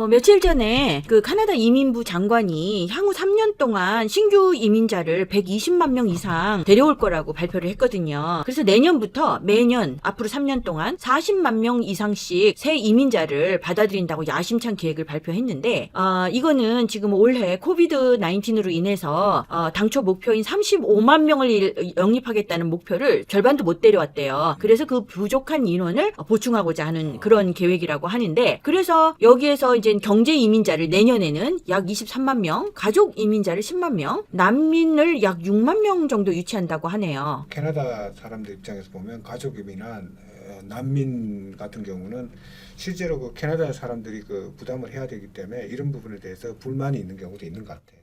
며칠 전에 그 카나다 이민부 장관이 향후 3년 동안 신규 이민자를 120만 명 이상 데려올 거라고 발표를 했거든요. 그래서 내년부터 매년 앞으로 3년 동안 40만 명 이상씩 새 이민자를 받아들인다고 야심찬 계획을 발표했는데, 이거는 지금 올해 코비드 19으로 인해서 당초 목표인 35만 명을 영입하겠다는 목표를 절반도 못 데려왔대요. 그래서 그 부족한 인원을 보충하고자 하는 그런 계획이라고 하는데, 그래서 여기에서 이제 경제 이민자를 내년에는 약 23만 명, 가족 이민자를 10만 명, 난민을 약 6만 명 정도 유치한다고 하네요. 캐나다 사람들 입장에서 보면 가족 이민이나 난민 같은 경우는 실제로 그 캐나다 사람들이 그 부담을 해야 되기 때문에 이런 부분에 대해서 불만이 있는 경우도 있는 것 같아요.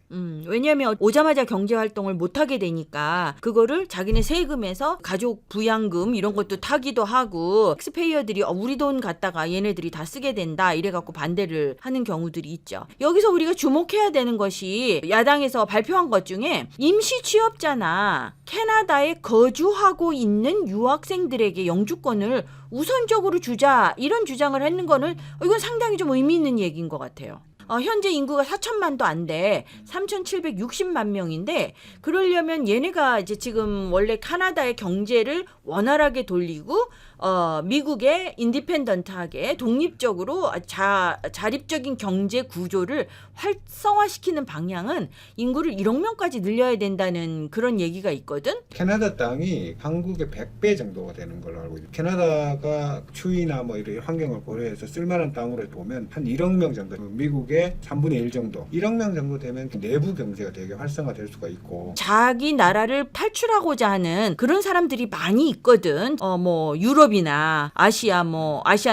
왜냐하면 오자마자 경제활동을 못하게 되니까 그거를 자기네 세금에서 가족 부양금 이런 것도 타기도 하고, 텍스페이어들이 우리 돈 갖다가 얘네들이 다 쓰게 된다 이래갖고 반대를 하는 경우들이 있죠. 여기서 우리가 주목해야 되는 것이 야당에서 발표한 것 중에 임시 취업자나 캐나다에 거주하고 있는 유학생들에게 영주권을 우선적으로 주자, 이런 주장을 했는 거는 이건 상당히 좀 의미 있는 얘기인 것 같아요. 현재 인구가 4천만도 안 돼. 3,760만 명인데, 그러려면 얘네가 이제 지금 원래 카나다의 경제를 원활하게 돌리고 미국의 인디펜던트하게 독립적으로 자립적인 경제 구조를 활성화시키는 방향은 인구를 1억 명까지 늘려야 된다는 그런 얘기가 있거든. 캐나다 땅이 한국의 100배 정도가 되는 걸로 알고 있어요. 캐나다가 추위나 뭐 이런 환경을 고려해서 쓸만한 땅으로 보면 한 1억 명 정도, 미국의 3분의 1 정도, 1억 명 정도 되면 내부 경제가 되게 활성화될 수가 있고, 자기 나라를 탈출하고자 하는 그런 사람들이 많이 있거든. 뭐 유럽이나 아시아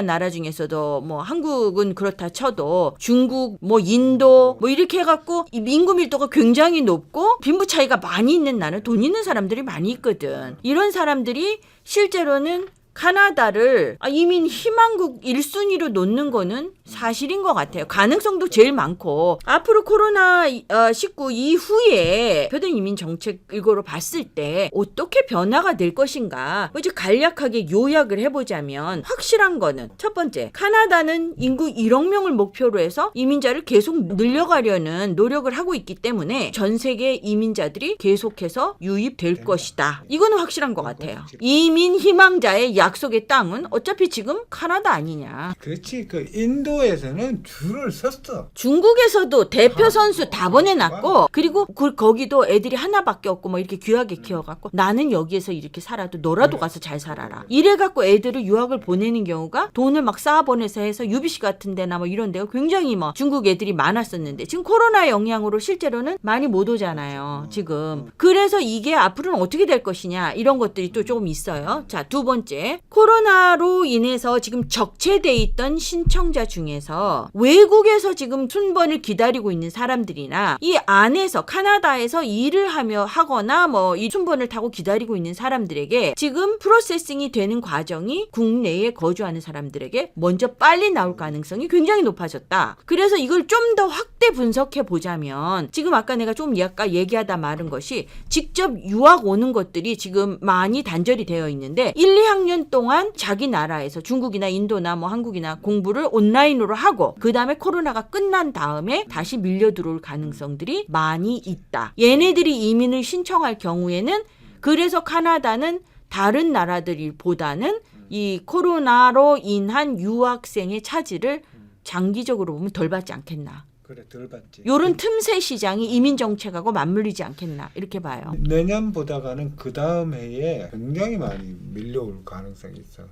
나라 중에서도 뭐 한국은 그렇다 쳐도 중국, 뭐 인도 뭐 이렇게 해갖고 이 인구 밀도가 굉장히 높고 빈부 차이가 많이 있는 나라는 돈 있는 사람들이 많이 있거든. 이런 사람들이 실제로는 카나다를 이민 희망국 1순위로 놓는 거는 사실인 것 같아요. 가능성도 제일 많고, 앞으로 코로나19 이후에 표준 이민 정책 일고로 봤을 때 어떻게 변화가 될 것인가, 이제 간략하게 요약을 해보자면 확실한 거는, 첫 번째, 카나다는 인구 1억 명을 목표로 해서 이민자를 계속 늘려가려는 노력을 하고 있기 때문에 전 세계 이민자들이 계속해서 유입될 것이다. 이거는 확실한 것 같아요. 이민 희망자의 약속의 땅은 어차피 지금 카나다 아니냐. 그렇지. 그 인도에서는 줄을 섰어. 중국에서도 대표 선수 다 보내놨고, 그리고 거기도 애들이 하나밖에 없고 뭐 이렇게 귀하게 키워갖고, 나는 여기에서 이렇게 살아도 너라도 가서 잘 살아라, 이래갖고 애들을 유학을 보내는 경우가, 돈을 막 쌓아 보내서 해서 UBC 같은 데나 뭐 이런 데가 굉장히 뭐 중국 애들이 많았었는데, 지금 코로나 영향으로 실제로는 많이 못 오잖아요 지금. 그래서 이게 앞으로는 어떻게 될 것이냐, 이런 것들이 또 조금 있어요. 자, 두 번째, 코로나로 인해서 지금 적체돼 있던 신청자 중에서 외국에서 지금 순번을 기다리고 있는 사람들이나 이 안에서 카나다에서 일을 하거나 뭐 이 순번을 타고 기다리고 있는 사람들에게 지금 프로세싱이 되는 과정이 국내에 거주하는 사람들에게 먼저 빨리 나올 가능성이 굉장히 높아졌다. 그래서 이걸 좀 더 확대 분석해 보자면, 지금 아까 내가 좀 아까 얘기하다 말은 것이, 직접 유학 오는 것들이 지금 많이 단절이 되어 있는데 1, 2학년 동안 자기 나라에서 중국이나 인도나 뭐 한국이나 공부를 온라인으로 하고, 그 다음에 코로나가 끝난 다음에 다시 밀려 들어올 가능성들이 많이 있다. 얘네들이 이민을 신청할 경우에는, 그래서 카나다는 다른 나라들보다는 이 코로나로 인한 유학생의 차질을 장기적으로 보면 덜 받지 않겠나. 그래, 덜 받지. 요런 틈새 시장이 이민 정책하고 맞물리지 않겠나, 이렇게 봐요. 내년보다가는 그 다음 해에 굉장히 많이 밀려올 가능성이 있어.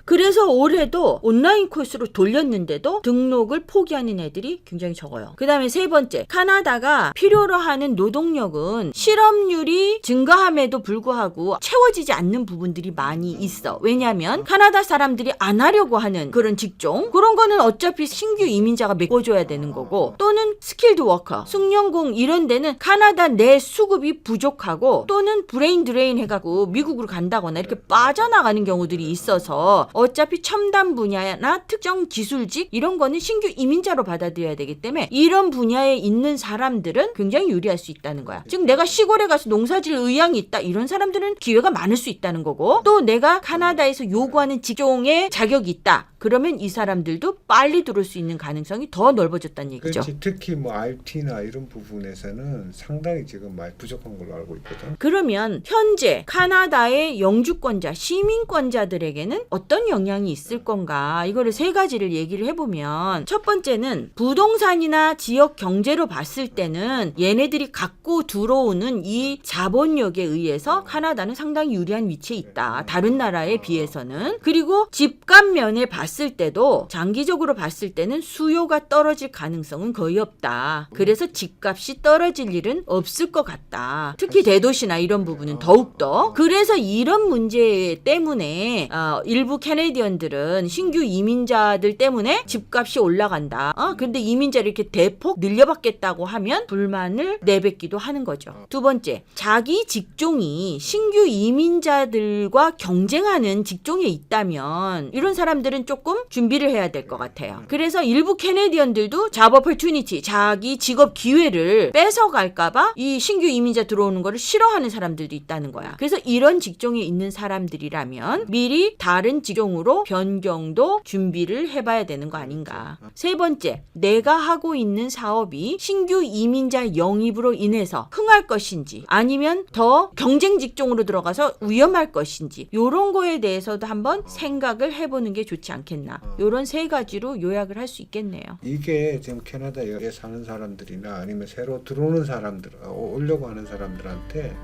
그래서 올해도 온라인 코스로 돌렸는데도 등록을 포기하는 애들이 굉장히 적어요. 그 다음에 세 번째, 카나다가 필요로 하는 노동력은 실업률이 증가함에도 불구하고 채워지지 않는 부분들이 많이 있어. 왜냐하면 카나다 사람들이 안 하려고 하는 그런 직종, 그런 거는 어차피 신규 이민자가 메꿔줘야 되는 거고, 또는 스킬드 워커, 숙련공 이런 데는 카나다 내 수급이 부족하고, 또는 브레인 드레인 해가지고 미국으로 간다거나 이렇게 빠져나가는 경우들이 있어서 어차피 첨단 분야나 특정 기술직 이런 거는 신규 이민자로 받아들여야 되기 때문에 이런 분야에 있는 사람들은 굉장히 유리할 수 있다는 거야. 즉 내가 시골에 가서 농사질 의향이 있다, 이런 사람들은 기회가 많을 수 있다는 거고, 또 내가 카나다에서 요구하는 직종에 자격이 있다, 그러면 이 사람들도 빨리 들어올 수 있는 가능성이 더 넓어졌다는 얘기죠. 그렇지. 특히 뭐 RT나 이런 부분에서는 상당히 지금 많이 부족한 걸로 알고 있거든. 그러면 현재 카나다의 영주권자, 시민권자들에게는 어떤 영향이 있을 건가? 이거를 세 가지를 얘기를 해보면 첫 번째는 부동산이나 지역 경제로 봤을 때는 얘네들이 갖고 들어오는 이 자본력에 의해서 카나다는 상당히 유리한 위치에 있다. 다른 나라에 비해서는. 그리고 집값 면에 봤을 때도 장기적으로 봤을 때는 수요가 떨어질 가능성은 거의 없다. 그래서 집값이 떨어질 일은 없을 것 같다. 특히 대도시나 이런 부분은 더욱더. 그래서 이런 문제 때문에 일부 캐네디언들은 신규 이민자들 때문에 집값이 올라간다. 근데 이민자를 이렇게 대폭 늘려받겠다고 하면 불만을 내뱉기도 하는 거죠. 두 번째, 자기 직종이 신규 이민자들과 경쟁하는 직종에 있다면 이런 사람들은 조금 준비를 해야 될 것 같아요. 그래서 일부 캐네디언들도 잡 어퍼튜니티, 자기 직업 기회를 뺏어갈까봐 이 신규 이민자 들어오는 거를 싫어하는 사람들도 있다는 거야. 그래서 이런 직종에 있는 사람들이라면 미리 다른 직종으로 변경도 준비를 해봐야 되는 거 아닌가. 세 번째, 내가 하고 있는 사업이 신규 이민자 영입으로 인해서 흥할 것인지 아니면 더 경쟁 직종으로 들어가서 위험할 것인지 이런 거에 대해서도 한번 생각을 해보는 게 좋지 않겠나. 이런 세 가지로 요약을 할 수 있겠네요. 이게 지금 캐나다에 사는 사람들이나 아니면 새로 들어오는 사람들, 오려고 하는 사람들한테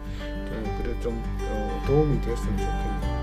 그래 좀 도움이 됐으면 좋겠네요.